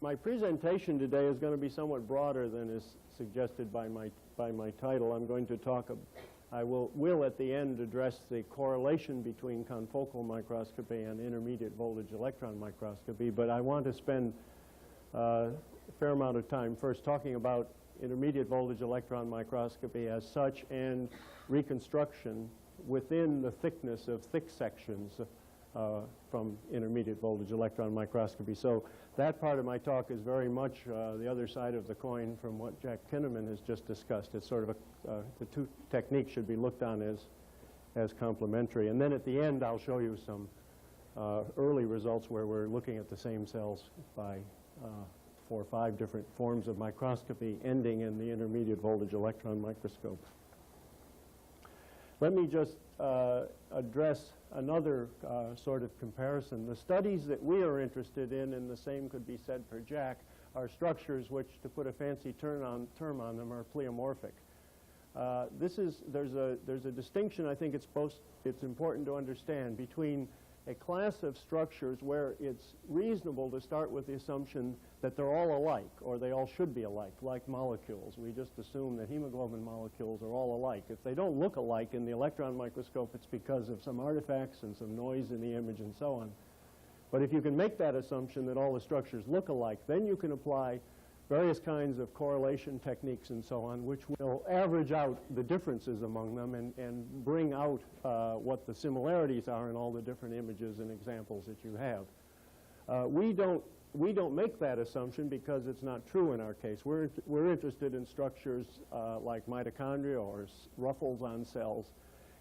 My presentation today is going to be somewhat broader than is suggested by my title. I'm going to talk, I will at the end address the correlation between confocal microscopy and intermediate voltage electron microscopy, but I want to spend a fair amount of time first talking about intermediate voltage electron microscopy as such and reconstruction within the thickness of thick sections from intermediate voltage electron microscopy. So that part of my talk is very much the other side of the coin from what Jack Kinnaman has just discussed. It's sort of the two techniques should be looked on as complementary. And then at the end, I'll show you some early results where we're looking at the same cells by 4 or 5 different forms of microscopy ending in the intermediate voltage electron microscope. Let me just address another sort of comparison. The studies that we are interested in, and the same could be said for Jack, are structures which, to put a fancy term on them, are pleomorphic. There's a distinction I think it's important to understand between a class of structures where it's reasonable to start with the assumption that they're all alike, or they all should be alike, like molecules. We just assume that hemoglobin molecules are all alike. If they don't look alike in the electron microscope, it's because of some artifacts and some noise in the image and so on. But if you can make that assumption that all the structures look alike, then you can apply various kinds of correlation techniques and so on, which will average out the differences among them and bring out what the similarities are in all the different images and examples that you have. We don't make that assumption because it's not true in our case. We're interested in structures like mitochondria or ruffles on cells,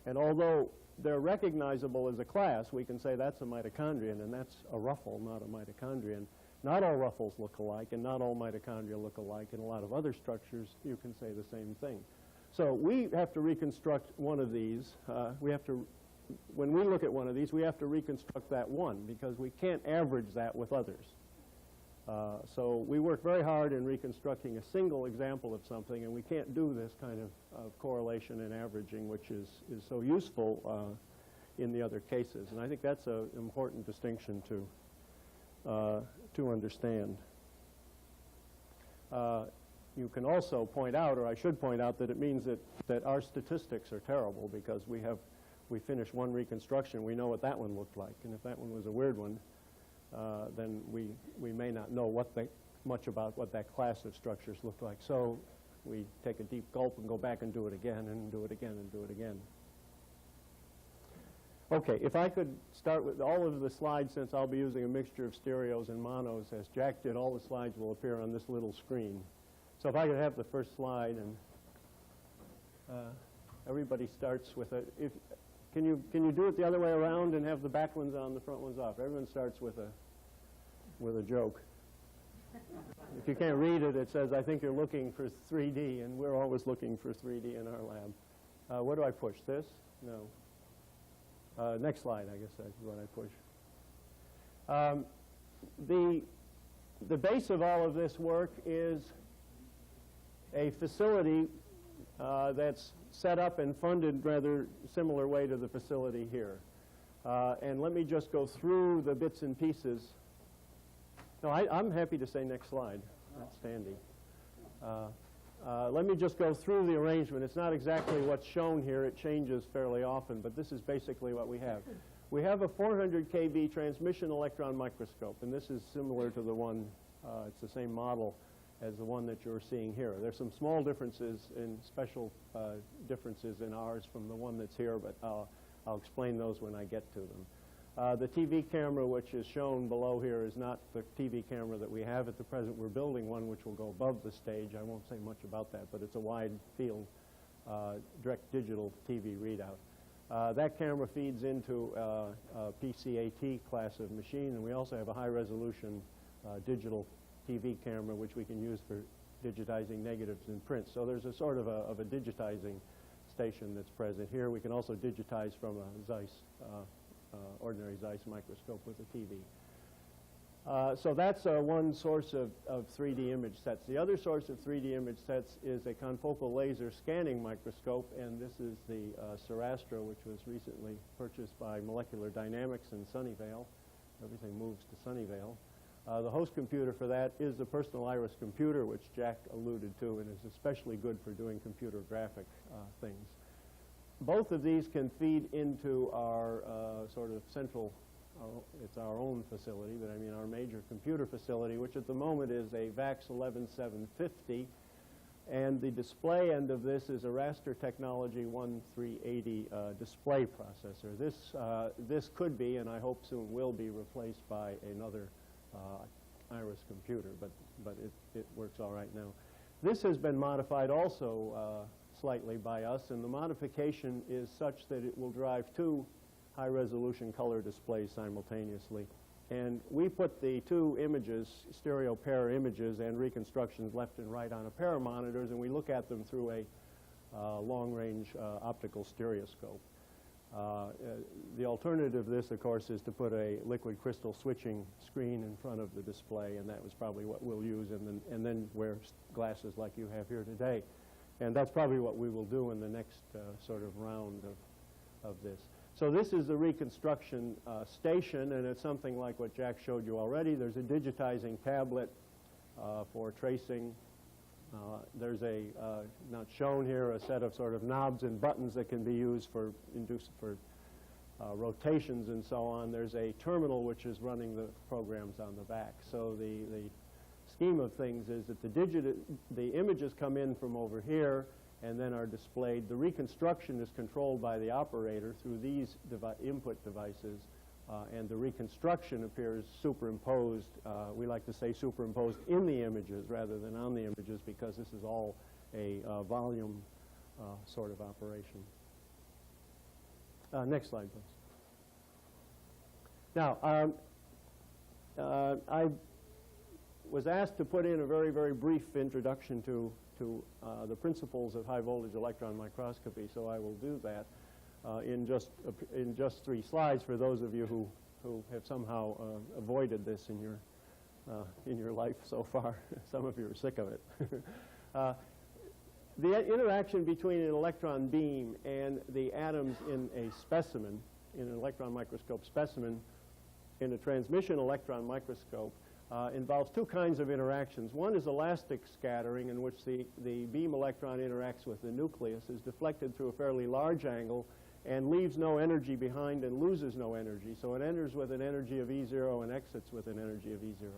and although they're recognizable as a class, we can say that's a mitochondrion and that's a ruffle, not a mitochondrion. Not all ruffles look alike, and not all mitochondria look alike. In a lot of other structures, you can say the same thing. So we have to reconstruct one of these. When we look at one of these, we have to reconstruct that one because we can't average that with others. So we work very hard in reconstructing a single example of something, and we can't do this kind of correlation and averaging, which is so useful in the other cases. And I think that's an important distinction to understand. You can also point out, or I should point out, that it means that our statistics are terrible because we finish one reconstruction, we know what that one looked like, and if that one was a weird one, then we may not know much about what that class of structures looked like. So we take a deep gulp and go back and do it again and do it again and do it again. Okay, if I could start with all of the slides, since I'll be using a mixture of stereos and monos, as Jack did, all the slides will appear on this little screen. So if I could have the first slide, and everybody starts with can you do it the other way around and have the back ones on, the front ones off? Everyone starts with a joke. If you can't read it, it says, I think you're looking for 3D, and we're always looking for 3D in our lab. What do I push, this? No. Next slide, I guess that's what I push. The base of all of this work is a facility that's set up and funded rather similar way to the facility here. And let me just go through the bits and pieces. No, I'm happy to say next slide. Outstanding. Let me just go through the arrangement. It's not exactly what's shown here. It changes fairly often, but this is basically what we have. We have a 400 kV transmission electron microscope, and this is similar to the one, it's the same model as the one that you're seeing here. There's some small differences and special differences in ours from the one that's here, but I'll explain those when I get to them. The TV camera, which is shown below here, is not the TV camera that we have at the present. We're building one which will go above the stage. I won't say much about that, but it's a wide field direct digital TV readout. That camera feeds into a PCAT class of machine, and we also have a high-resolution digital TV camera which we can use for digitizing negatives and prints. So there's a sort of a digitizing station that's present here. We can also digitize from a Zeiss ordinary Zeiss microscope with a TV. So that's one source of 3D image sets. The other source of 3D image sets is a confocal laser scanning microscope, and this is the Cerastro, which was recently purchased by Molecular Dynamics in Sunnyvale. Everything moves to Sunnyvale. The host computer for that is the personal iris computer, which Jack alluded to, and is especially good for doing computer graphic things. Both of these can feed into our sort of central, it's our own facility, but I mean our major computer facility, which at the moment is a VAX 11750. And the display end of this is a Raster Technology 1380 display processor. This could be, and I hope soon will be, replaced by another iris computer, but it works all right now. This has been modified also slightly by us, and the modification is such that it will drive two high-resolution color displays simultaneously. And we put the two images, stereo pair images and reconstructions left and right on a pair of monitors, and we look at them through a long-range optical stereoscope. The alternative to this, of course, is to put a liquid crystal switching screen in front of the display, and that was probably what we'll use, and then wear glasses like you have here today. And that's probably what we will do in the next sort of round of this. So this is the reconstruction station, and it's something like what Jack showed you already. There's a digitizing tablet for tracing. There's a, not shown here, a set of sort of knobs and buttons that can be used for rotations and so on. There's a terminal which is running the programs on the back. So the scheme of things is that the images come in from over here and then are displayed. The reconstruction is controlled by the operator through these input devices, and the reconstruction appears superimposed. We like to say superimposed in the images rather than on the images, because this is all a volume sort of operation. Next slide, please. Now, I was asked to put in a very, very brief introduction to the principles of high-voltage electron microscopy, so I will do that in just 3 slides for those of you who have somehow avoided this in your life so far. Some of you are sick of it. The interaction between an electron beam and the atoms in a specimen, in an electron microscope specimen, in a transmission electron microscope, involves 2 kinds of interactions. One is elastic scattering, in which the beam electron interacts with the nucleus, is deflected through a fairly large angle, and leaves no energy behind and loses no energy. So it enters with an energy of E0 and exits with an energy of E0.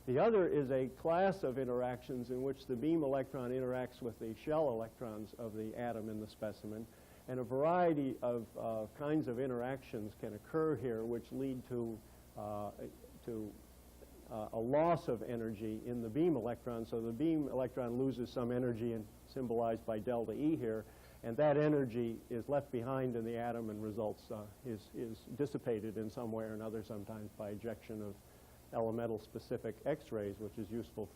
The other is a class of interactions in which the beam electron interacts with the shell electrons of the atom in the specimen, and a variety of kinds of interactions can occur here, which lead to a loss of energy in the beam electron. So the beam electron loses some energy, and symbolized by delta E here, and that energy is left behind in the atom and results, is dissipated in some way or another, sometimes by ejection of elemental specific X-rays, which is useful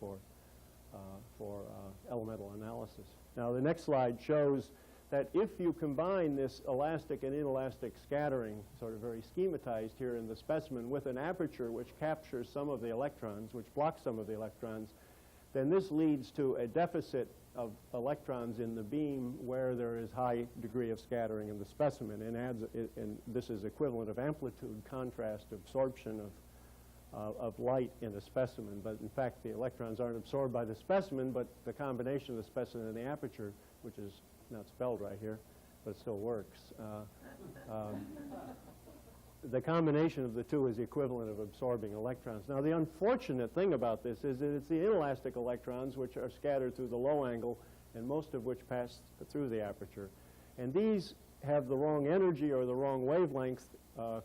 for elemental analysis. Now the next slide shows that if you combine this elastic and inelastic scattering, sort of very schematized here in the specimen, with an aperture which captures some of the electrons, which blocks some of the electrons, then this leads to a deficit of electrons in the beam where there is high degree of scattering in the specimen, and this is equivalent of amplitude contrast absorption of light in a specimen. But in fact, the electrons aren't absorbed by the specimen, but the combination of the specimen and the aperture, which is not spelled right here, but it still works. The combination of the two is the equivalent of absorbing electrons. Now, the unfortunate thing about this is that it's the inelastic electrons which are scattered through the low angle, and most of which pass through the aperture. And these have the wrong energy or the wrong wavelength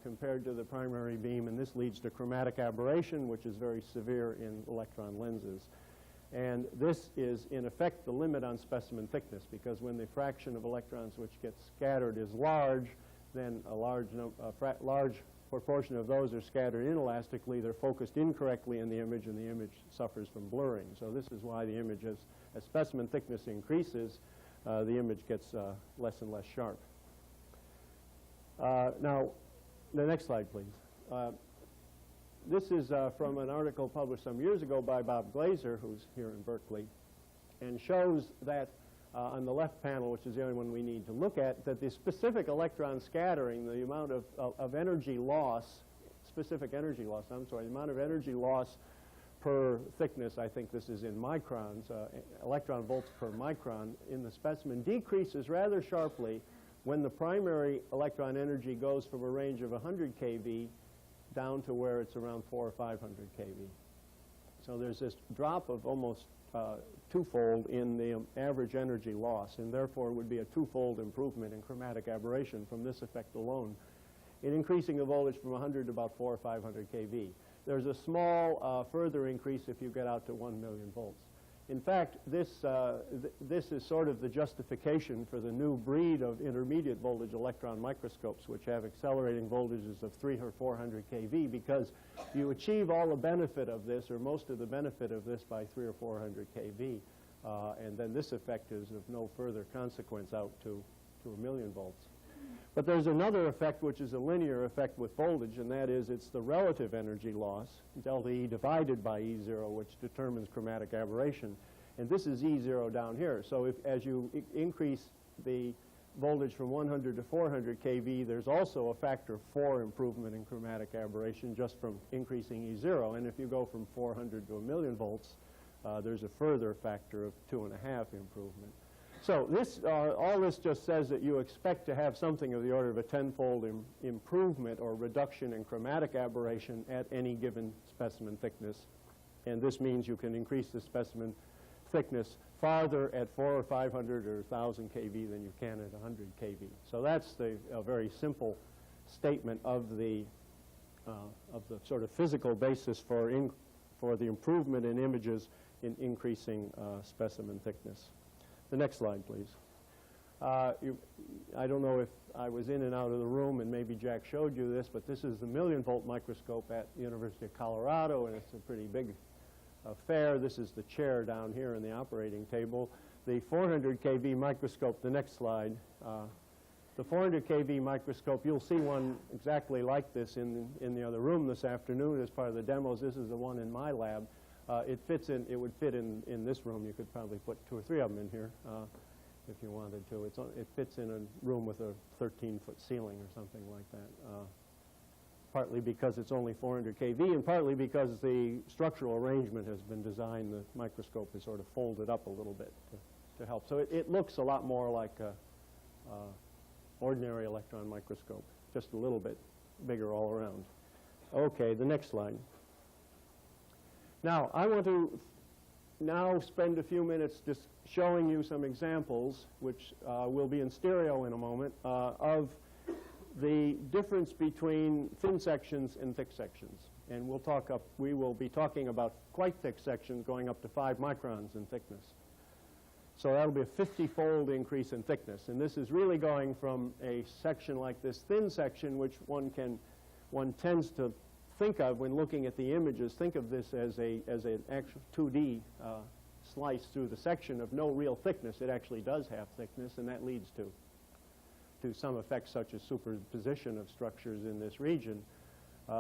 compared to the primary beam, and this leads to chromatic aberration, which is very severe in electron lenses. And this is, in effect, the limit on specimen thickness, because when the fraction of electrons which gets scattered is large, then a large proportion of those are scattered inelastically. They're focused incorrectly in the image, and the image suffers from blurring. So this is why the image, as specimen thickness increases, the image gets less and less sharp. Now, the next slide, please. This is from an article published some years ago by Bob Glaser, who's here in Berkeley, and shows that on the left panel, which is the only one we need to look at, that the specific electron scattering, the amount of energy loss, specific energy loss, the amount of energy loss per thickness, I think this is in microns, electron volts per micron in the specimen, decreases rather sharply when the primary electron energy goes from a range of 100 keV down to where it's around 400 or 500 keV. So there's this drop of almost twofold in the average energy loss, and therefore would be a twofold improvement in chromatic aberration from this effect alone, in increasing the voltage from 100 to about 400 or 500 keV. There's a small further increase if you get out to 1 million volts. In fact, this is sort of the justification for the new breed of intermediate voltage electron microscopes, which have accelerating voltages of 300 or 400 keV, because you achieve all the benefit of this, or most of the benefit of this, by 300 or 400 keV, and then this effect is of no further consequence out to 1 million volts. But there's another effect, which is a linear effect with voltage, and that is it's the relative energy loss, delta E divided by E0, which determines chromatic aberration. And this is E0 down here. So as you increase the voltage from 100 to 400 keV, there's also a factor of 4 improvement in chromatic aberration just from increasing E0. And if you go from 400 to 1 million volts, there's a further factor of 2.5 improvement. So all this just says that you expect to have something of the order of a 10-fold improvement or reduction in chromatic aberration at any given specimen thickness. And this means you can increase the specimen thickness farther at 400 or 500 or 1,000 keV than you can at 100 keV. So that's a very simple statement of the sort of physical basis for the improvement in images in increasing specimen thickness. The next slide, please. I don't know if I was in and out of the room, and maybe Jack showed you this, but this is the million-volt microscope at the University of Colorado, and it's a pretty big affair. This is the chair down here in the operating table. The 400 keV microscope, the next slide. The 400 keV microscope, you'll see one exactly like this in the other room this afternoon as part of the demos. This is the one in my lab. It would fit in this room. You could probably put 2 or 3 of them in here if you wanted to. It fits in a room with a 13-foot ceiling or something like that, partly because it's only 400 keV and partly because the structural arrangement has been designed. The microscope is sort of folded up a little bit to help. So it looks a lot more like an ordinary electron microscope, just a little bit bigger all around. Okay, the next slide. Now, I want to now spend a few minutes just showing you some examples, which will be in stereo in a moment, of the difference between thin sections and thick sections. And we will be talking about quite thick sections going up to 5 microns in thickness. So that'll be a 50-fold increase in thickness. And this is really going from a section like this thin section, which one tends to think of when looking at the images. Think of this as an actual 2D slice through the section of no real thickness. It actually does have thickness, and that leads to some effects such as superposition of structures in this region,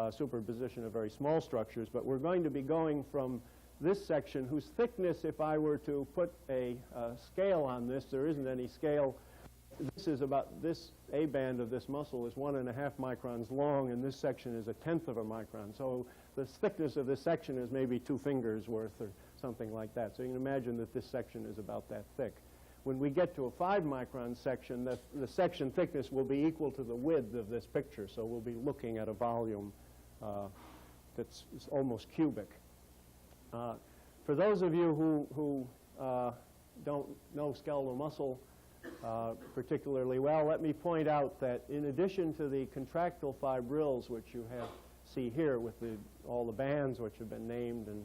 superposition of very small structures. But we're going to be going from this section, whose thickness, if I were to put a scale on this, there isn't any scale. This is about this A-band of this muscle is 1.5 microns long, and this section is 1/10 of a micron. So the thickness of this section is maybe 2 fingers worth or something like that. So you can imagine that this section is about that thick. When we get to a 5 micron section, the section thickness will be equal to the width of this picture. So we'll be looking at a volume that's almost cubic. For those of you who don't know skeletal muscle particularly well, let me point out that in addition to the contractile fibrils, which you see here with all the bands which have been named and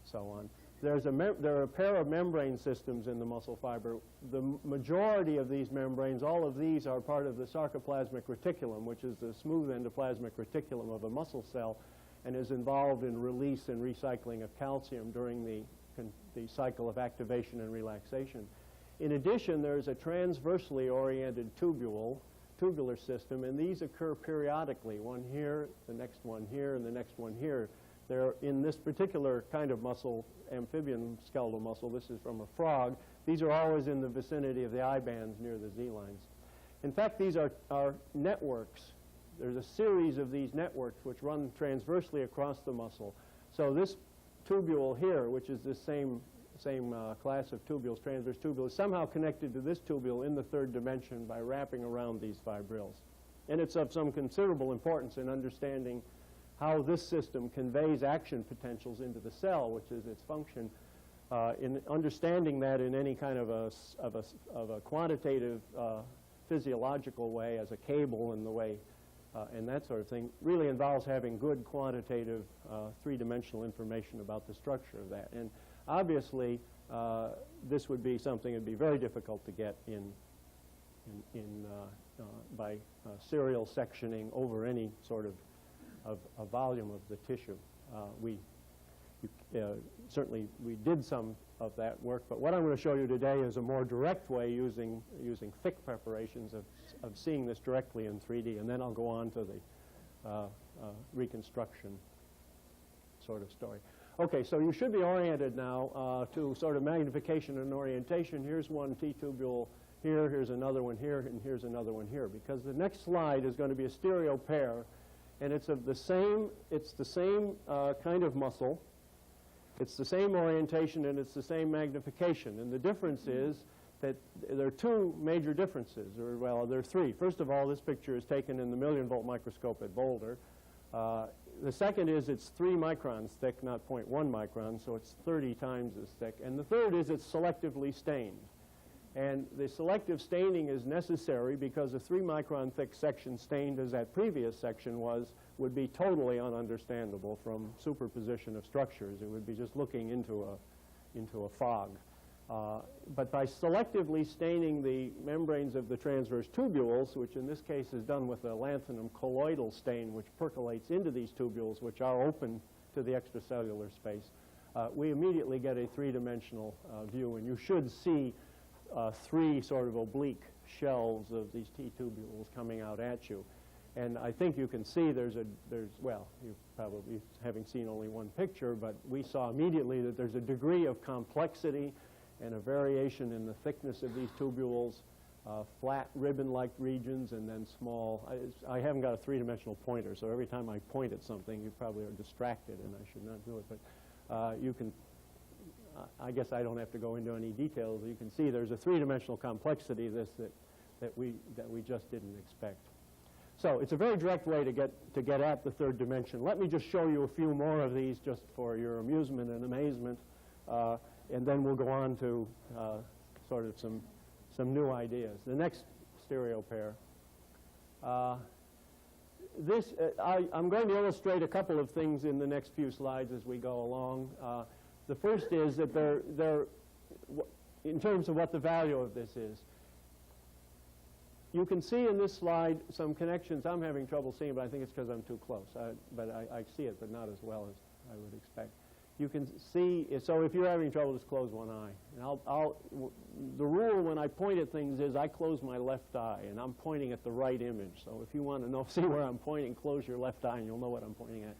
so on, there are a pair of membrane systems in the muscle fiber. The majority of these membranes, all of these are part of the sarcoplasmic reticulum, which is the smooth endoplasmic reticulum of a muscle cell, and is involved in release and recycling of calcium during the cycle of activation and relaxation. In addition, there's a transversely oriented tubular system, and these occur periodically, one here, the next one here, and the next one here. They're in this particular kind of muscle, amphibian skeletal muscle. This is from a frog. These are always in the vicinity of the I-bands near the Z-lines. In fact, these are networks. There's a series of these networks which run transversely across the muscle. So this tubule here, which is this same class of tubules, transverse tubule, is somehow connected to this tubule in the third dimension by wrapping around these fibrils. And it's of some considerable importance in understanding how this system conveys action potentials into the cell, which is its function. In understanding that in any kind of a quantitative physiological way, as a cable and the way and that sort of thing, really involves having good quantitative three-dimensional information about the structure of that. And obviously, this would be something that would be very difficult to get by serial sectioning over any sort of volume of the tissue. Certainly, we did some of that work, but what I'm going to show you today is a more direct way using thick preparations of seeing this directly in 3D, and then I'll go on to the reconstruction sort of story. Okay, so you should be oriented now to sort of magnification and orientation. Here's one T-tubule here, here's another one here, and here's another one here, because the next slide is going to be a stereo pair, and it's of the same kind of muscle. It's the same orientation, and it's the same magnification. And the difference is that there are two major differences, or well, there are three. First of all, this picture is taken in the million-volt microscope at Boulder. The second is it's 3 microns thick, not 0.1 microns, so it's 30 times as thick. And the third is it's selectively stained. And the selective staining is necessary because a 3-micron thick section stained as that previous section would be totally ununderstandable from superposition of structures. It would be just looking into a fog. But by selectively staining the membranes of the transverse tubules, which in this case is done with a lanthanum colloidal stain, which percolates into these tubules, which are open to the extracellular space, we immediately get a three-dimensional view. And you should see 3 sort of oblique shelves of these T-tubules coming out at you. And I think you can see well, you probably having seen only one picture, but we saw immediately that there's a degree of complexity and a variation in the thickness of these tubules, flat ribbon-like regions, and then small. I haven't got a three-dimensional pointer, so every time I point at something, you probably are distracted, and I should not do it. But you can, I guess I don't have to go into any details. You can see there's a three-dimensional complexity that we just didn't expect. So it's a very direct way to get at the third dimension. Let me just show you a few more of these just for your amusement and amazement, and then we'll go on to sort of some new ideas. The next stereo pair. I'm going to illustrate a couple of things in the next few slides as we go along. The first is that in terms of what the value of this is. You can see in this slide some connections I'm having trouble seeing, but I think it's because I'm too close. But I see it, but not as well as I would expect. You can see, so if you're having trouble, just close one eye. And the rule when I point at things is I close my left eye, and I'm pointing at the right image. So if you want to see where I'm pointing, close your left eye, and you'll know what I'm pointing at.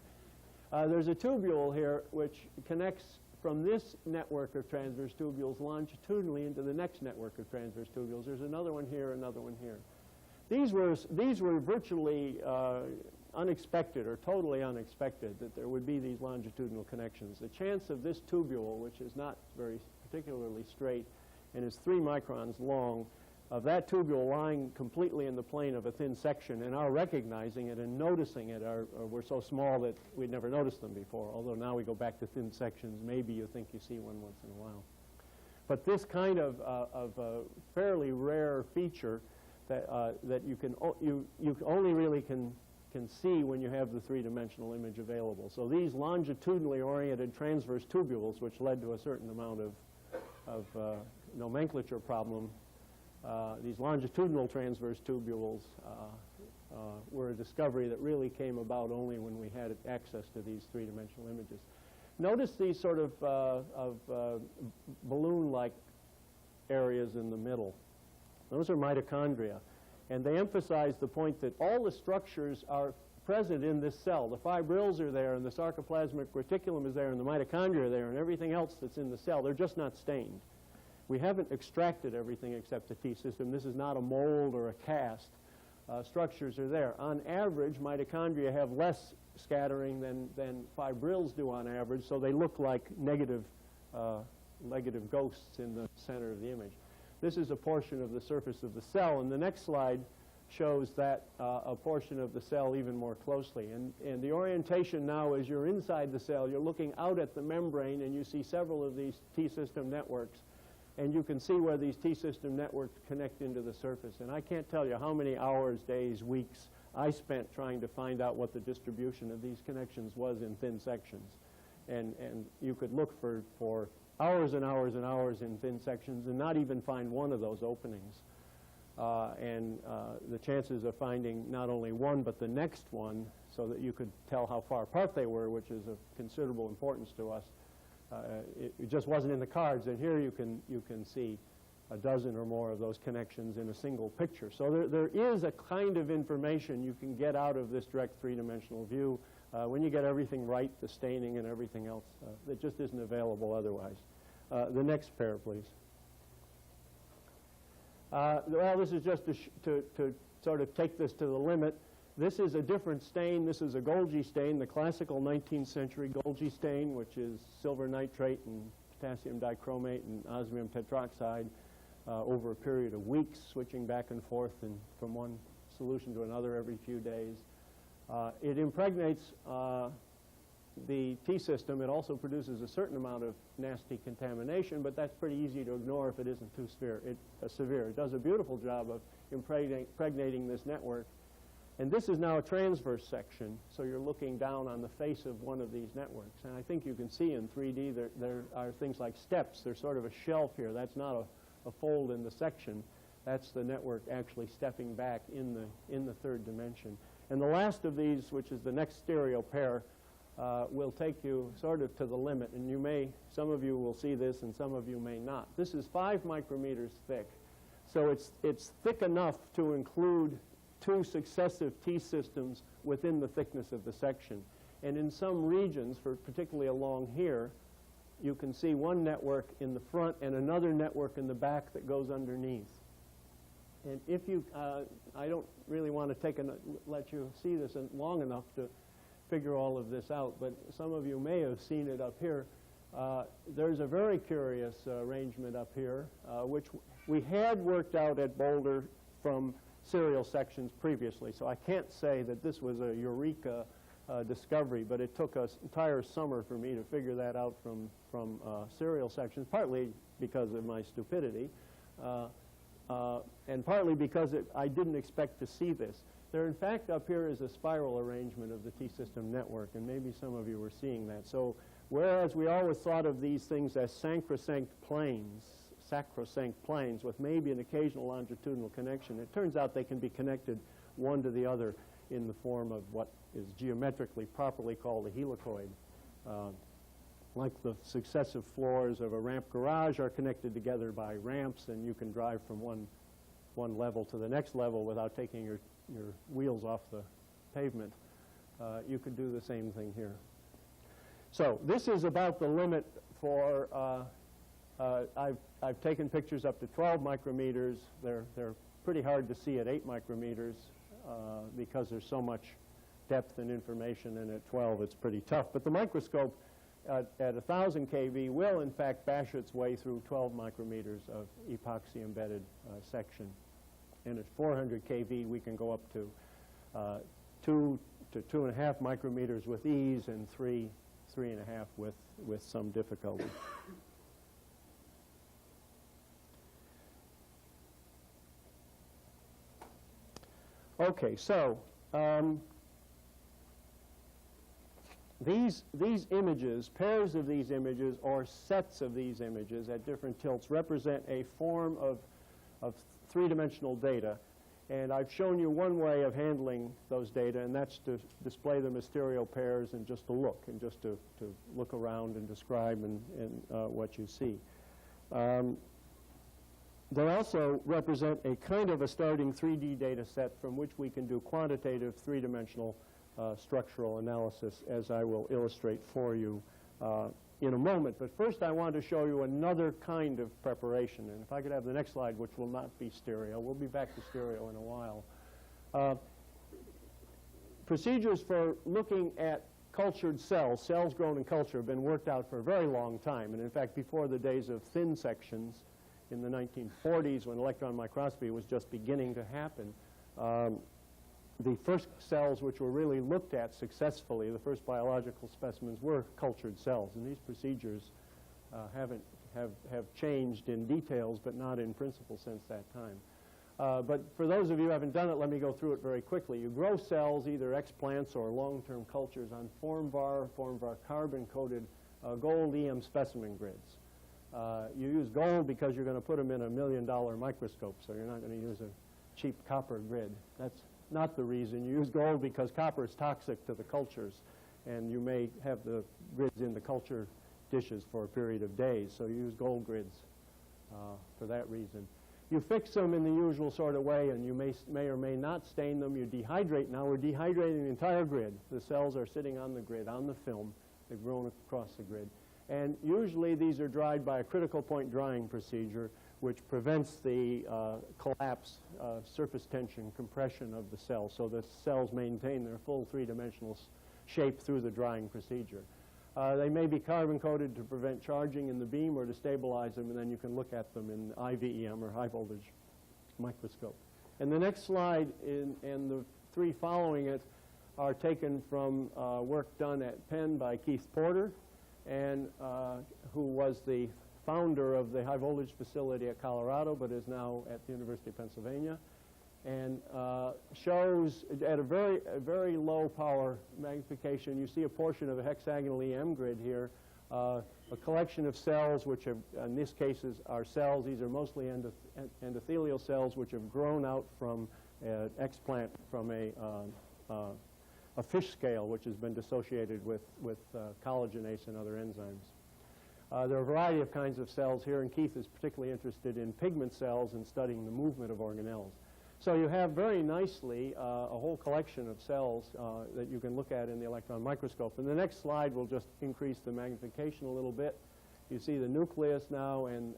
There's a tubule here which connects from this network of transverse tubules longitudinally into the next network of transverse tubules. There's another one here, another one here. These were virtually unexpected or totally unexpected that there would be these longitudinal connections. The chance of this tubule, which is not very particularly straight and is 3 microns long, of that tubule lying completely in the plane of a thin section and our recognizing it and noticing it were so small that we'd never noticed them before. Although now we go back to thin sections, maybe you think you see one once in a while. But this kind of fairly rare feature that you only really can see when you have the three-dimensional image available. So these longitudinally oriented transverse tubules, which led to a certain amount of nomenclature problem, these longitudinal transverse tubules were a discovery that really came about only when we had access to these three-dimensional images. Notice these sort of balloon-like areas in the middle. Those are mitochondria, and they emphasize the point that all the structures are present in this cell. The fibrils are there, and the sarcoplasmic reticulum is there, and the mitochondria are there, and everything else that's in the cell. They're just not stained. We haven't extracted everything except the T system. This is not a mold or a cast. structures are there. On average, mitochondria have less scattering than fibrils do on average, so they look like negative ghosts in the center of the image. This is a portion of the surface of the cell, and the next slide shows that a portion of the cell even more closely. And the orientation now is you're inside the cell, you're looking out at the membrane, and you see several of these T-system networks. And you can see where these T-system networks connect into the surface. And I can't tell you how many hours, days, weeks I spent trying to find out what the distribution of these connections was in thin sections. And you could look for hours and hours and hours in thin sections and not even find one of those openings. The chances of finding not only one but the next one so that you could tell how far apart they were, which is of considerable importance to us, it just wasn't in the cards. And here you can see a dozen or more of those connections in a single picture. So there is a kind of information you can get out of this direct three-dimensional view when you get everything right, the staining and everything else that just isn't available otherwise. The next pair, please. Well, this is just to sort of take this to the limit. This is a different stain. This is a Golgi stain, the classical 19th century Golgi stain, which is silver nitrate and potassium dichromate and osmium tetroxide over a period of weeks, switching back and forth from one solution to another every few days. It impregnates the T-system. It also produces a certain amount of nasty contamination, but that's pretty easy to ignore if it isn't too severe. It does a beautiful job of impregnating this network. And this is now a transverse section, so you're looking down on the face of one of these networks. And I think you can see in 3D there are things like steps. There's sort of a shelf here. That's not a fold in the section. That's the network actually stepping back in the third dimension. And the last of these, which is the next stereo pair, will take you sort of to the limit. And some of you will see this and some of you may not. This is 5 micrometers thick. So it's thick enough to include 2 successive T-systems within the thickness of the section. And in some regions, particularly along here, you can see one network in the front and another network in the back that goes underneath. And if you, I don't really want to let you see this long enough to figure all of this out, but some of you may have seen it up here. There's a very curious arrangement up here, which we had worked out at Boulder from serial sections previously. So I can't say that this was a eureka discovery, but it took an entire summer for me to figure that out from serial sections, partly because of my stupidity, and partly because I didn't expect to see this. There, in fact, up here is a spiral arrangement of the T-system network, and maybe some of you were seeing that. So whereas we always thought of these things as sacrosanct planes with maybe an occasional longitudinal connection, it turns out they can be connected one to the other in the form of what is geometrically properly called a helicoid. Like the successive floors of a ramp garage are connected together by ramps, and you can drive from one level to the next level without taking your wheels off the pavement. You could do the same thing here. So this is about the limit for, I've taken pictures up to 12 micrometers. They're pretty hard to see at 8 micrometers because there's so much depth and information, and at 12 it's pretty tough. But the microscope at 1,000 kV will in fact bash its way through 12 micrometers of epoxy embedded section. And at 400 kV we can go up to 2 to 2.5 micrometers with ease, and 3.5 with some difficulty. Okay, so these images, pairs of these images or sets of these images at different tilts represent a form of three-dimensional data. And I've shown you one way of handling those data, and that's to display them as stereo pairs and just to look around and describe what you see. They also represent a kind of a starting 3D data set from which we can do quantitative three-dimensional structural analysis, as I will illustrate for you in a moment. But first I want to show you another kind of preparation. And if I could have the next slide, which will not be stereo. We'll be back to stereo in a while. Procedures for looking at cultured cells, cells grown in culture, have been worked out for a very long time. And in fact, before the days of thin sections in the 1940s, when electron microscopy was just beginning to happen, the first cells which were really looked at successfully, the first biological specimens, were cultured cells. And these procedures have changed in details, but not in principle since that time. But for those of you who haven't done it, let me go through it very quickly. You grow cells, either explants or long-term cultures, on formvar carbon-coated gold EM specimen grids. You use gold because you're going to put them in $1 million microscope, so you're not going to use a cheap copper grid. That's not the reason. You use gold because copper is toxic to the cultures, and you may have the grids in the culture dishes for a period of days, so you use gold grids for that reason. You fix them in the usual sort of way, and you may or may not stain them. You dehydrate. Now we're dehydrating the entire grid. The cells are sitting on the grid, on the film. They've grown across the grid. And usually these are dried by a critical point drying procedure, which prevents the collapse, surface tension, compression of the cells, so the cells maintain their full three-dimensional shape through the drying procedure. They may be carbon-coated to prevent charging in the beam or to stabilize them, and then you can look at them in IVEM, or high-voltage microscope. And the next slide and the three following it are taken from work done at Penn by Keith Porter, and who was the founder of the high-voltage facility at Colorado, but is now at the University of Pennsylvania, and shows at a very low power magnification. You see a portion of a hexagonal EM grid here, a collection of cells which have, in this case, are cells. These are mostly endothelial cells which have grown out from an explant from a fish scale, which has been dissociated with collagenase and other enzymes. There are a variety of kinds of cells here, and Keith is particularly interested in pigment cells and studying the movement of organelles. So you have very nicely a whole collection of cells that you can look at in the electron microscope. And the next slide will just increase the magnification a little bit. You see the nucleus now and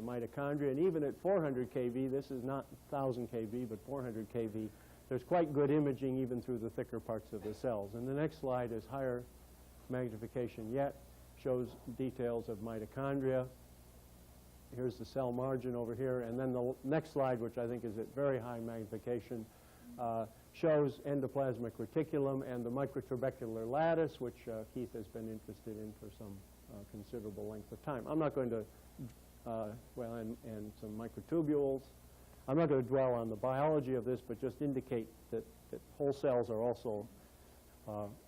mitochondria, and even at 400 kV, this is not 1,000 kV, but 400 kV, there's quite good imaging even through the thicker parts of the cells. And the next slide is higher magnification yet, shows details of mitochondria. Here's the cell margin over here, and then the next slide, which I think is at very high magnification, shows endoplasmic reticulum and the microtrabecular lattice, which Keith has been interested in for some considerable length of time. I'm not going to, and some microtubules. I'm not going to dwell on the biology of this, but just indicate that whole cells are also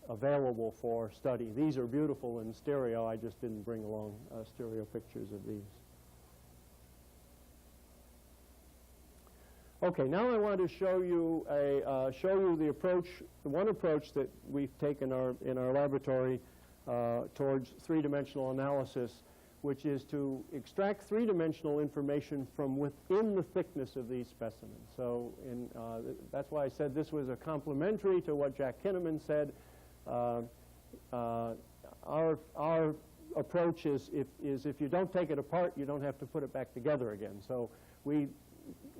available for study. These are beautiful in stereo. I just didn't bring along stereo pictures of these. Okay, now I want to show you the approach, the one approach that we've taken in our laboratory towards three-dimensional analysis, which is to extract three-dimensional information from within the thickness of these specimens. So that's why I said this was a complementary to what Jack Kinnaman said. Our approach is if you don't take it apart, you don't have to put it back together again. So we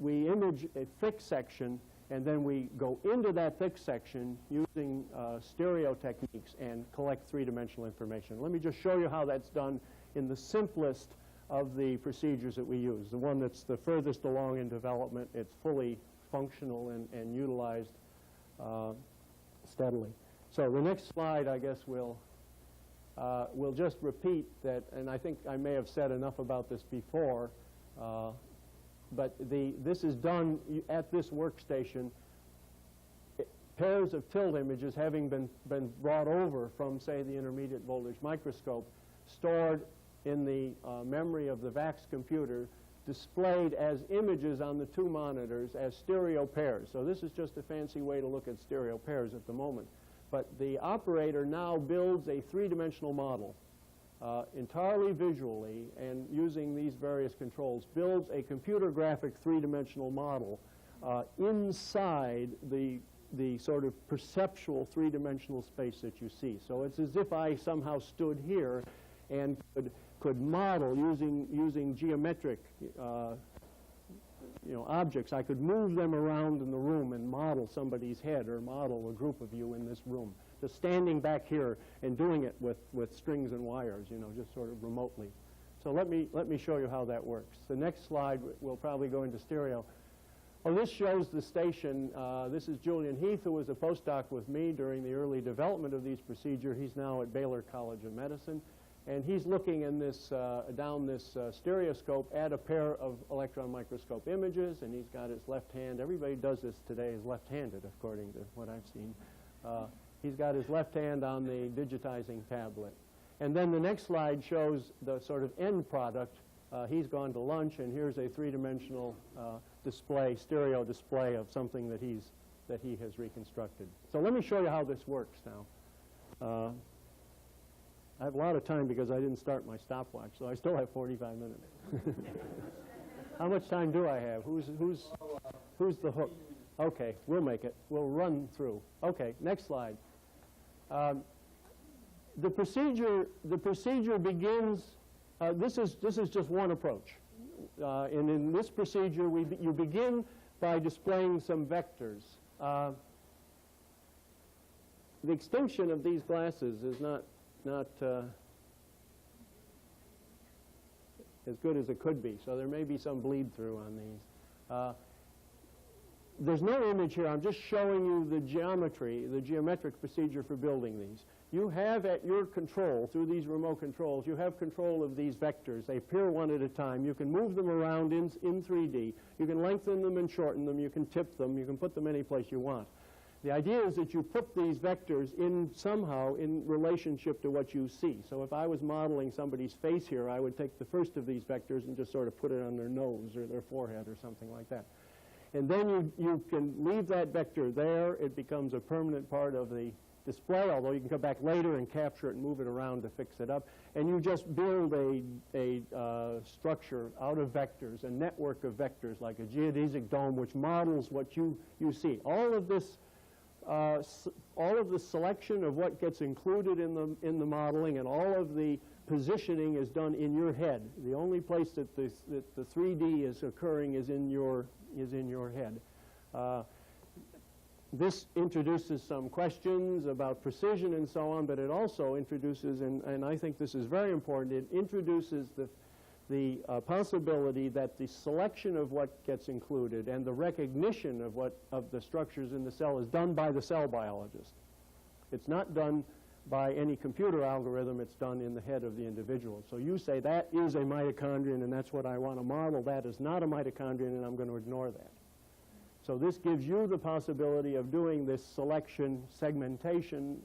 image a thick section, and then we go into that thick section using stereo techniques and collect three-dimensional information. Let me just show you how that's done in the simplest of the procedures that we use, the one that's the furthest along in development. It's fully functional and utilized steadily. So the next slide, I guess, will just repeat that, and I think I may have said enough about this before, but this is done at this workstation. Pairs of tilt images having been brought over from, say, the intermediate voltage microscope, stored in the memory of the VAX computer, displayed as images on the two monitors as stereo pairs. So this is just a fancy way to look at stereo pairs at the moment. But the operator now builds a three-dimensional model entirely visually, and using these various controls, builds a computer graphic three-dimensional model inside the sort of perceptual three-dimensional space that you see. So it's as if I somehow stood here and could model using geometric objects. I could move them around in the room and model model somebody's head or model a group of you in this room. Just standing back here and doing it with strings and wires, you know, just sort of remotely. So let me show you how that works. The next slide, we'll probably go into stereo. Well, this shows the station. This is Julian Heath, who was a postdoc with me during the early development of these procedures. He's now at Baylor College of Medicine. And he's looking in this, down this stereoscope at a pair of electron microscope images, and he's got his left hand. Everybody does this today is left-handed, according to what I've seen. He's got his left hand on the digitizing tablet. And then the next slide shows the sort of end product. He's gone to lunch, and here's a three-dimensional display, stereo display of something that he has reconstructed. So let me show you how this works now. I have a lot of time because I didn't start my stopwatch, so I still have 45 minutes. How much time do I have? Who's the hook? Okay, we'll make it. We'll run through. Okay, next slide. The procedure begins. This is just one approach, and in this procedure, you begin by displaying some vectors. The extinction of these glasses is not as good as it could be, so there may be some bleed through on these. There's no image here. I'm just showing you the geometry, the geometric procedure for building these. You have at your control, through these remote controls, you have control of these vectors. They appear one at a time. You can move them around in 3D. You can lengthen them and shorten them. You can tip them. You can put them any place you want. The idea is that you put these vectors in somehow in relationship to what you see. So if I was modeling somebody's face here, I would take the first of these vectors and just sort of put it on their nose or their forehead or something like that. And then you can leave that vector there. It becomes a permanent part of the display, although you can come back later and capture it and move it around to fix it up. And you just build a structure out of vectors, a network of vectors, like a geodesic dome, which models what you see. All of the selection of what gets included in the modeling and all of the positioning is done in your head. The only place that the 3D is occurring is in your head. This introduces some questions about precision and so on, but it also introduces, and I think this is very important, it introduces the possibility that the selection of what gets included and the recognition of the structures in the cell is done by the cell biologist. It's not done by any computer algorithm. It's done in the head of the individual. So you say that is a mitochondrion and that's what I want to model. That is not a mitochondrion and I'm going to ignore that. So this gives you the possibility of doing this selection, segmentation,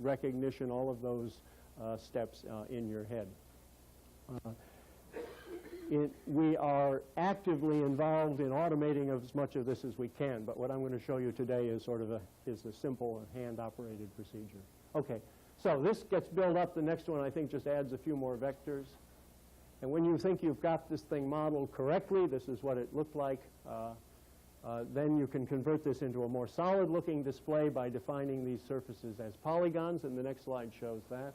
recognition, all of those steps in your head. We are actively involved in automating as much of this as we can, but what I'm going to show you today is sort of a simple hand-operated procedure. Okay, so this gets built up. The next one, I think, just adds a few more vectors. And when you think you've got this thing modeled correctly, this is what it looked like. Then you can convert this into a more solid-looking display by defining these surfaces as polygons, and the next slide shows that.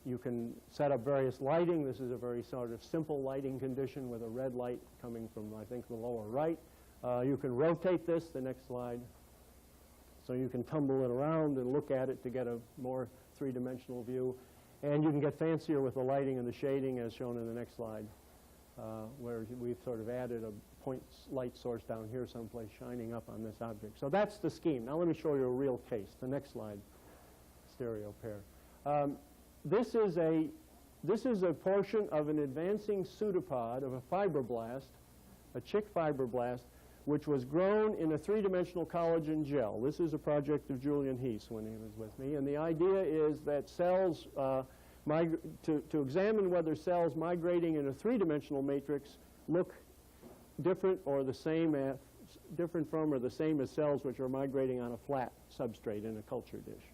You can set up various lighting. This is a very sort of simple lighting condition with a red light coming from, I think, the lower right. You can rotate this, the next slide, so you can tumble it around and look at it to get a more three-dimensional view. And you can get fancier with the lighting and the shading, as shown in the next slide, where we've sort of added a point light source down here someplace shining up on this object. So that's the scheme. Now let me show you a real case. The next slide, stereo pair. This is a portion of an advancing pseudopod of a fibroblast, a chick fibroblast, which was grown in a three-dimensional collagen gel. This is a project of Julian Heath when he was with me, and the idea is that cells, to examine whether cells migrating in a three-dimensional matrix look different or the same as, different from or the same as cells which are migrating on a flat substrate in a culture dish.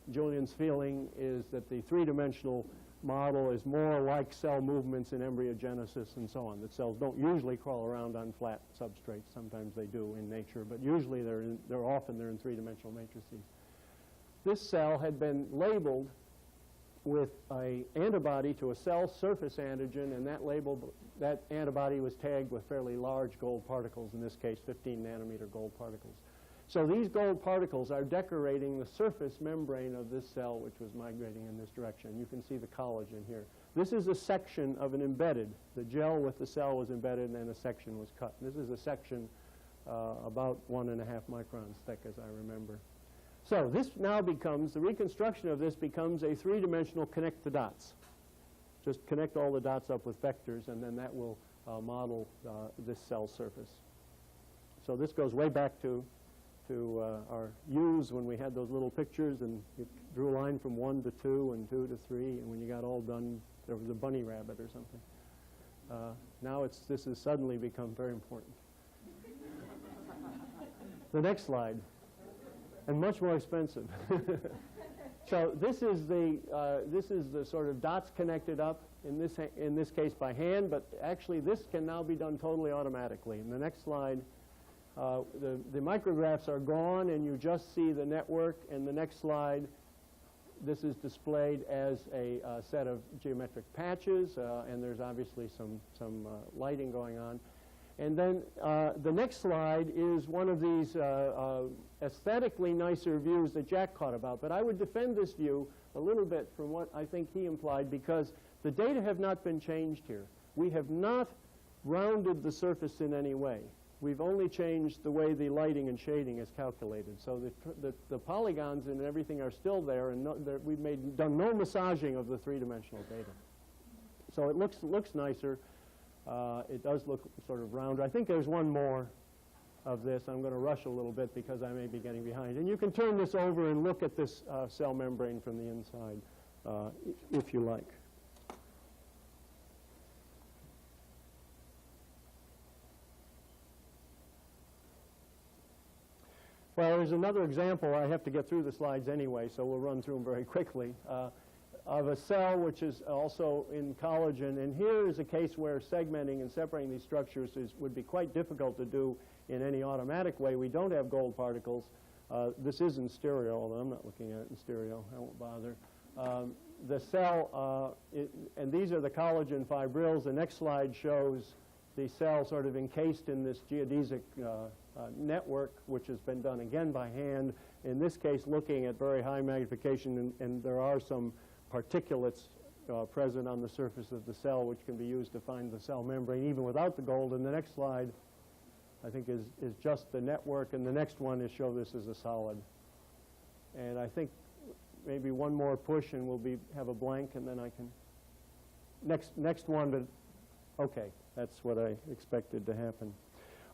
Julian's feeling is that the three-dimensional model is more like cell movements in embryogenesis and so on, that cells don't usually crawl around on flat substrates. Sometimes they do in nature, but usually they're often in three-dimensional matrices. This cell had been labeled with an antibody to a cell surface antigen, and that antibody was tagged with fairly large gold particles, in this case 15 nanometer gold particles. So these gold particles are decorating the surface membrane of this cell, which was migrating in this direction. You can see the collagen here. This is a section of an embedded. The gel with the cell was embedded, and then a section was cut. This is a section about 1.5 microns thick, as I remember. So this now becomes, the reconstruction of this becomes a three-dimensional connect the dots. Just connect all the dots up with vectors, and then that will model this cell surface. So this goes way back to our U's when we had those little pictures, and you drew a line from 1 to 2 and 2 to 3, and when you got all done, there was a bunny rabbit or something. Now this has suddenly become very important. The next slide, and much more expensive. So this is the sort of dots connected up, in this case by hand, but actually this can now be done totally automatically. In the next slide, the micrographs are gone, and you just see the network. And the next slide, this is displayed as a set of geometric patches, and there's obviously some lighting going on. And then the next slide is one of these aesthetically nicer views that Jack caught about. But I would defend this view a little bit from what I think he implied, because the data have not been changed here. We have not rounded the surface in any way. We've only changed the way the lighting and shading is calculated. So the polygons and everything are still there, and we've done no massaging of the three-dimensional data. So it looks nicer. It does look sort of round. I think there's one more of this. I'm going to rush a little bit because I may be getting behind. And you can turn this over and look at this cell membrane from the inside if you like. Well, there's another example. I have to get through the slides anyway, so we'll run through them very quickly, of a cell which is also in collagen. And here is a case where segmenting and separating these structures would be quite difficult to do in any automatic way. We don't have gold particles. This is in stereo, although I'm not looking at it in stereo. I won't bother. The cell, and these are the collagen fibrils. The next slide shows the cell sort of encased in this geodesic network, which has been done again by hand, in this case looking at very high magnification, and there are some particulates present on the surface of the cell which can be used to find the cell membrane even without the gold. And the next slide, I think, is just the network, and the next one is show this as a solid. And I think maybe one more push and we'll have a blank, and then I can next one, but okay, that's what I expected to happen.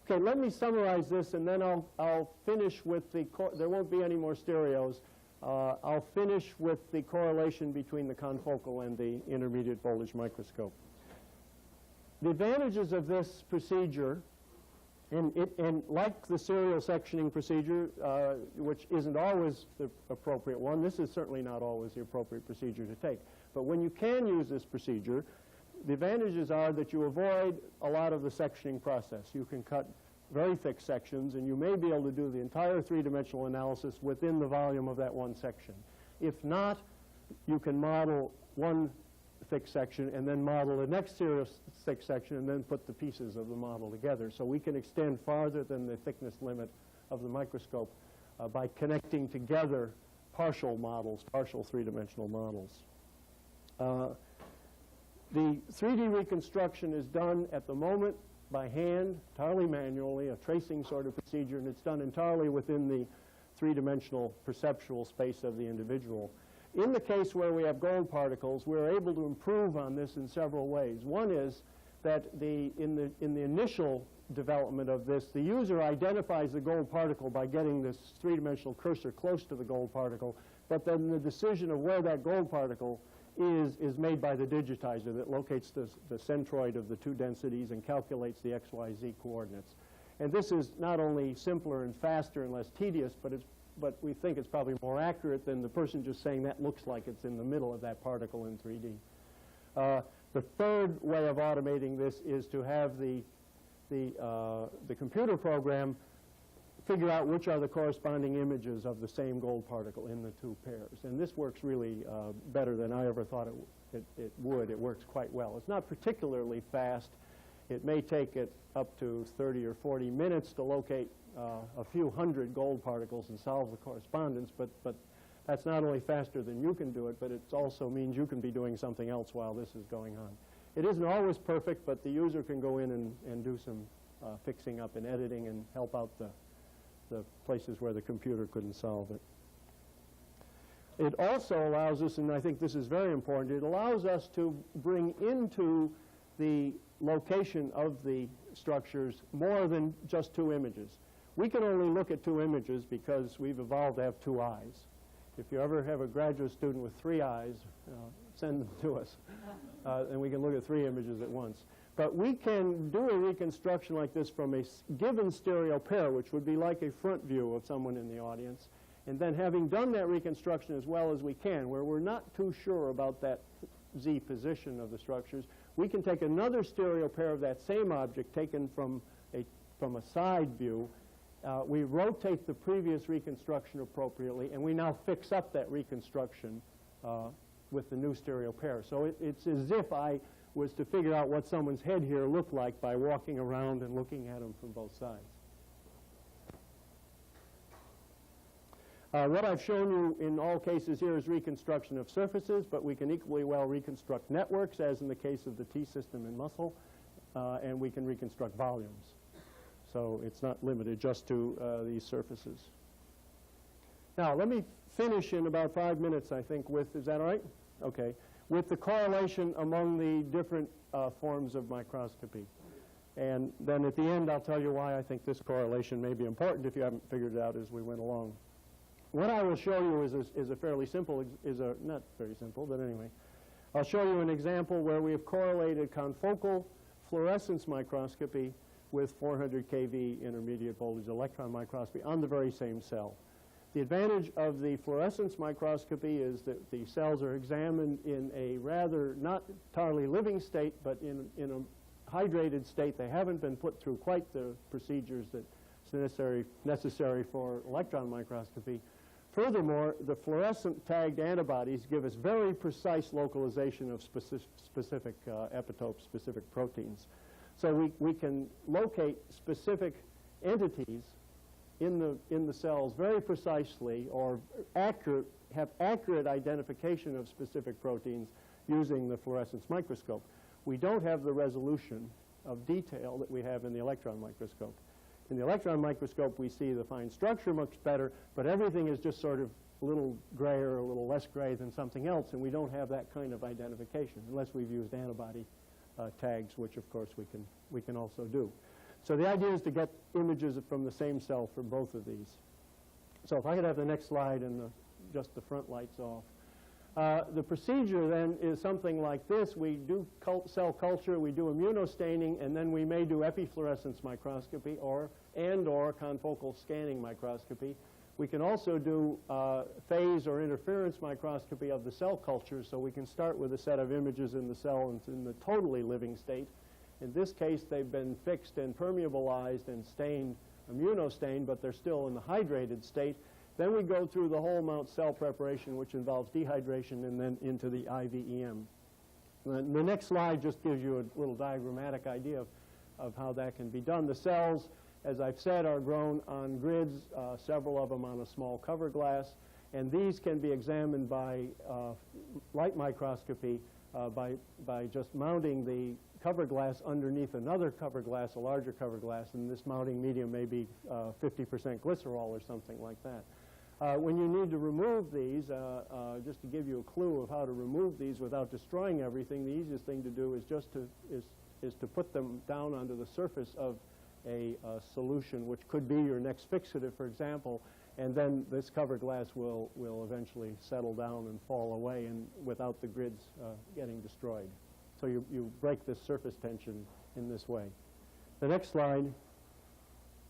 Okay, let me summarize this, and then I'll finish with there won't be any more stereos. I'll finish with the correlation between the confocal and the intermediate voltage microscope. The advantages of this procedure, and like the serial sectioning procedure, which isn't always the appropriate one, this is certainly not always the appropriate procedure to take. But when you can use this procedure, the advantages are that you avoid a lot of the sectioning process. You can cut very thick sections, and you may be able to do the entire three-dimensional analysis within the volume of that one section. If not, you can model one thick section and then model the next serial thick section and then put the pieces of the model together. So we can extend farther than the thickness limit of the microscope by connecting together partial models, partial three-dimensional models. The 3D reconstruction is done at the moment by hand, entirely manually, a tracing sort of procedure, and it's done entirely within the three-dimensional perceptual space of the individual. In the case where we have gold particles, we're able to improve on this in several ways. One is that in the initial development of this, the user identifies the gold particle by getting this three-dimensional cursor close to the gold particle, but then the decision of where that gold particle is made by the digitizer that locates the centroid of the two densities and calculates the XYZ coordinates. And this is not only simpler and faster and less tedious, but we think it's probably more accurate than the person just saying that looks like it's in the middle of that particle in 3D. The third way of automating this is to have the computer program figure out which are the corresponding images of the same gold particle in the two pairs. And this works really better than I ever thought it would. It works quite well. It's not particularly fast. It may take it up to 30 or 40 minutes to locate a few hundred gold particles and solve the correspondence, but that's not only faster than you can do it, but it also means you can be doing something else while this is going on. It isn't always perfect, but the user can go in and do some fixing up and editing and help out the places where the computer couldn't solve it. It also allows us, and I think this is very important, it allows us to bring into the location of the structures more than just two images. We can only look at two images because we've evolved to have two eyes. If you ever have a graduate student with 3 eyes, send them to us, and we can look at 3 images at once. But we can do a reconstruction like this from a given stereo pair, which would be like a front view of someone in the audience, and then having done that reconstruction as well as we can, where we're not too sure about that Z position of the structures, we can take another stereo pair of that same object taken from a side view. We rotate the previous reconstruction appropriately, and we now fix up that reconstruction with the new stereo pair. So it's as if I was to figure out what someone's head here looked like by walking around and looking at them from both sides. What I've shown you in all cases here is reconstruction of surfaces, but we can equally well reconstruct networks, as in the case of the T-system in muscle, and we can reconstruct volumes. So it's not limited just to these surfaces. Now, let me finish in about 5 minutes, I think, with, is that all right? Okay. With the correlation among the different forms of microscopy. And then at the end, I'll tell you why I think this correlation may be important if you haven't figured it out as we went along. What I will show you is a fairly simple, not very simple, but anyway. I'll show you an example where we have correlated confocal fluorescence microscopy with 400 kV intermediate voltage electron microscopy on the very same cell. The advantage of the fluorescence microscopy is that the cells are examined in a rather not entirely living state, but in a hydrated state. They haven't been put through quite the procedures that's necessary for electron microscopy. Furthermore, the fluorescent tagged antibodies give us very precise localization of specific epitopes, specific proteins. So we can locate specific entities in the cells very precisely, or have accurate identification of specific proteins using the fluorescence microscope. We don't have the resolution of detail that we have in the electron microscope. In the electron microscope, we see the fine structure much better, but everything is just sort of a little grayer, a little less gray than something else, and we don't have that kind of identification unless we've used antibody tags, which of course we can also do. So the idea is to get images from the same cell for both of these. So if I could have the next slide and just the front lights off. The procedure then is something like this. We do cell culture, we do immunostaining, and then we may do epifluorescence microscopy or confocal scanning microscopy. We can also do phase or interference microscopy of the cell culture, so we can start with a set of images in the cell in the totally living state. In this case, they've been fixed and permeabilized and stained, immunostained, but they're still in the hydrated state. Then we go through the whole mount cell preparation, which involves dehydration, and then into the IVEM. The next slide just gives you a little diagrammatic idea of how that can be done. The cells, as I've said, are grown on grids, several of them on a small cover glass, and these can be examined by light microscopy by just mounting the cover glass underneath another cover glass, a larger cover glass, and this mounting medium may be 50% glycerol or something like that. When you need to remove these, just to give you a clue of how to remove these without destroying everything, the easiest thing to do is just to put them down onto the surface of a solution, which could be your next fixative, for example, and then this cover glass will eventually settle down and fall away, and without the grids getting destroyed. So you break this surface tension in this way. The next slide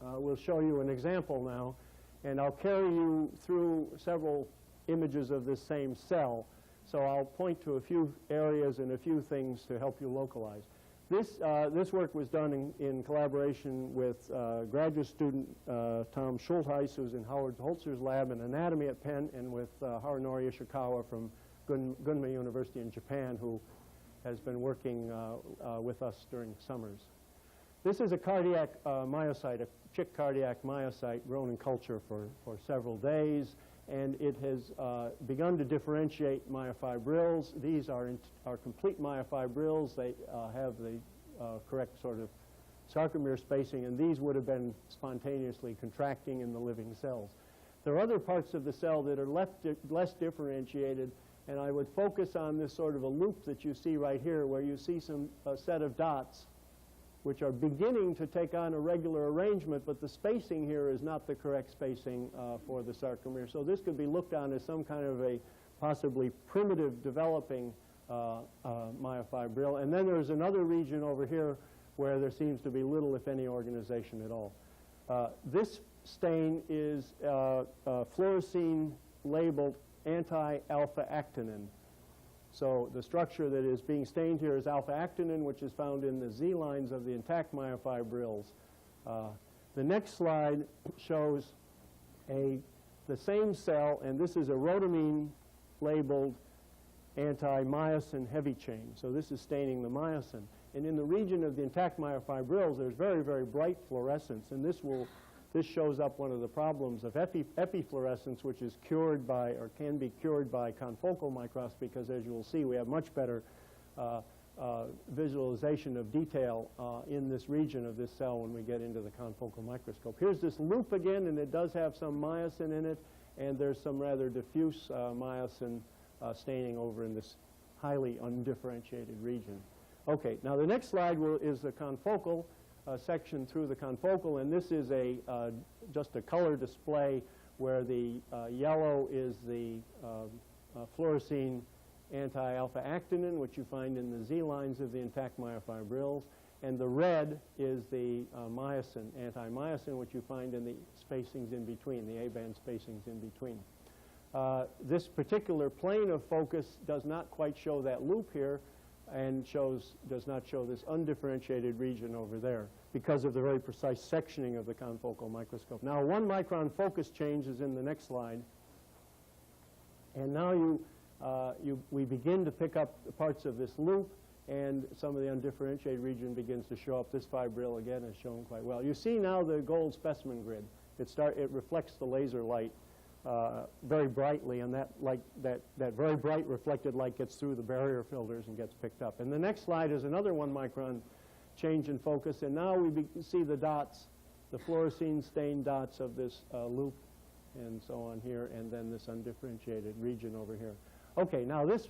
will show you an example now, and I'll carry you through several images of this same cell. So I'll point to a few areas and a few things to help you localize. This work was done in collaboration with graduate student Tom Schultheis, who's in Howard Holzer's lab in anatomy at Penn, and with Harunori Ishikawa from Gunma University in Japan, who has been working with us during summers. This is a cardiac myocyte, a chick cardiac myocyte grown in culture for several days, and it has begun to differentiate myofibrils. These are complete myofibrils. They have the correct sort of sarcomere spacing, and these would have been spontaneously contracting in the living cells. There are other parts of the cell that are less differentiated, and I would focus on this sort of a loop that you see right here, where you see a set of dots which are beginning to take on a regular arrangement, but the spacing here is not the correct spacing for the sarcomere. So this could be looked on as some kind of a possibly primitive developing myofibril. And then there's another region over here where there seems to be little, if any, organization at all. This stain is fluorescein-labeled anti-alpha-actinin. So the structure that is being stained here is alpha-actinin, which is found in the Z lines of the intact myofibrils. The next slide shows the same cell, and this is a rhodamine-labeled anti-myosin heavy chain. So this is staining the myosin. And in the region of the intact myofibrils, there's very, very bright fluorescence, and this shows up one of the problems of epifluorescence, which is cured by, or can be cured by, confocal microscopy, because as you will see, we have much better visualization of detail in this region of this cell when we get into the confocal microscope. Here's this loop again, and it does have some myosin in it, and there's some rather diffuse myosin staining over in this highly undifferentiated region. Okay, now the next slide is the confocal section through the confocal, and this is just a color display where the yellow is the fluorescein anti-alpha-actinin, which you find in the Z lines of the intact myofibrils, and the red is the myosin, anti-myosin, which you find in the spacings in between, the A-band spacings in between. This particular plane of focus does not quite show that loop here, and does not show this undifferentiated region over there because of the very precise sectioning of the confocal microscope. Now, 1 micron focus change is in the next slide, and now we begin to pick up the parts of this loop, and some of the undifferentiated region begins to show up. This fibril again is shown quite well. You see now the gold specimen grid. It reflects the laser light very brightly, and that very bright reflected light gets through the barrier filters and gets picked up. And the next slide is another 1 micron change in focus, and now we see the dots, the fluorescein stained dots of this loop, and so on here, and then this undifferentiated region over here. Okay, now this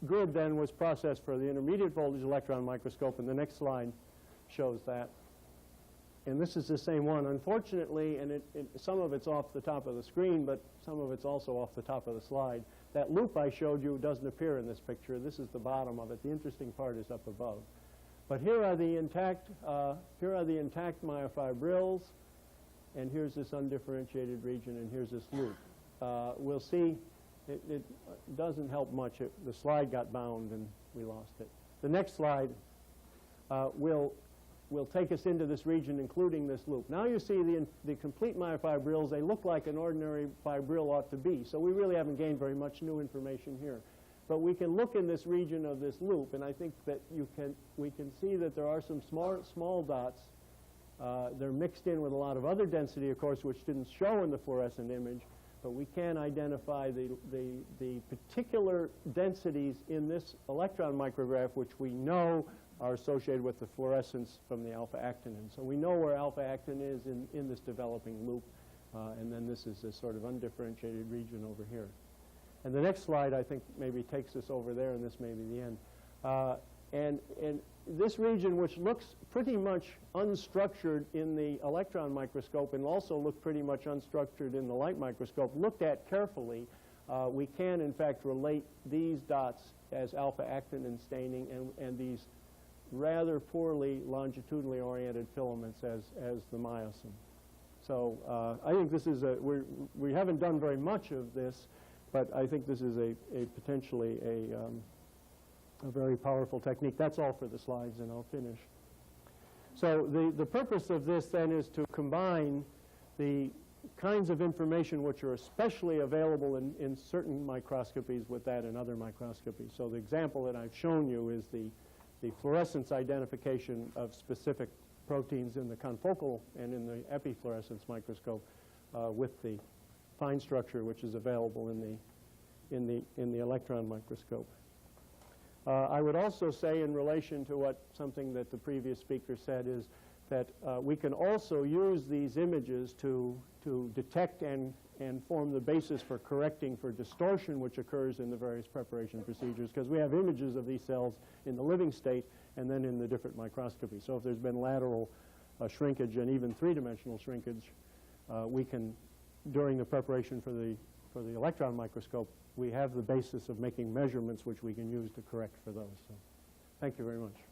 grid then was processed for the intermediate voltage electron microscope, and the next slide shows that. And this is the same one. Unfortunately, and some of it's off the top of the screen, but some of it's also off the top of the slide. That loop I showed you doesn't appear in this picture. This is the bottom of it. The interesting part is up above. But here are the intact myofibrils, and here's this undifferentiated region, and here's this loop. We'll see it doesn't help much. The slide got bound, and we lost it. The next slide will take us into this region, including this loop. Now you see the complete myofibrils. They look like an ordinary fibril ought to be. So we really haven't gained very much new information here. But we can look in this region of this loop, and I think that we can see that there are some small dots. They're mixed in with a lot of other density, of course, which didn't show in the fluorescent image. But we can identify the particular densities in this electron micrograph, which we know are associated with the fluorescence from the alpha-actinin. So we know where alpha-actinin is in this developing loop, and then this is this sort of undifferentiated region over here. And the next slide, I think, maybe takes us over there, and this may be the end. And this region, which looks pretty much unstructured in the electron microscope and also looked pretty much unstructured in the light microscope, looked at carefully, we can, in fact, relate these dots as alpha-actinin staining and these rather poorly longitudinally oriented filaments as the myosin. So I think this is we haven't done very much of this, but I think this is potentially a very powerful technique. That's all for the slides, and I'll finish. So the purpose of this then is to combine the kinds of information which are especially available in certain microscopies with that in other microscopies. So the example that I've shown you is the fluorescence identification of specific proteins in the confocal and in the epifluorescence microscope with the fine structure which is available in the electron microscope. I would also say, in relation to something that the previous speaker said, is that we can also use these images to detect and form the basis for correcting for distortion which occurs in the various preparation procedures, because we have images of these cells in the living state and then in the different microscopies. So if there's been lateral shrinkage and even three-dimensional shrinkage, we can, during the preparation for the electron microscope, we have the basis of making measurements which we can use to correct for those. So, thank you very much.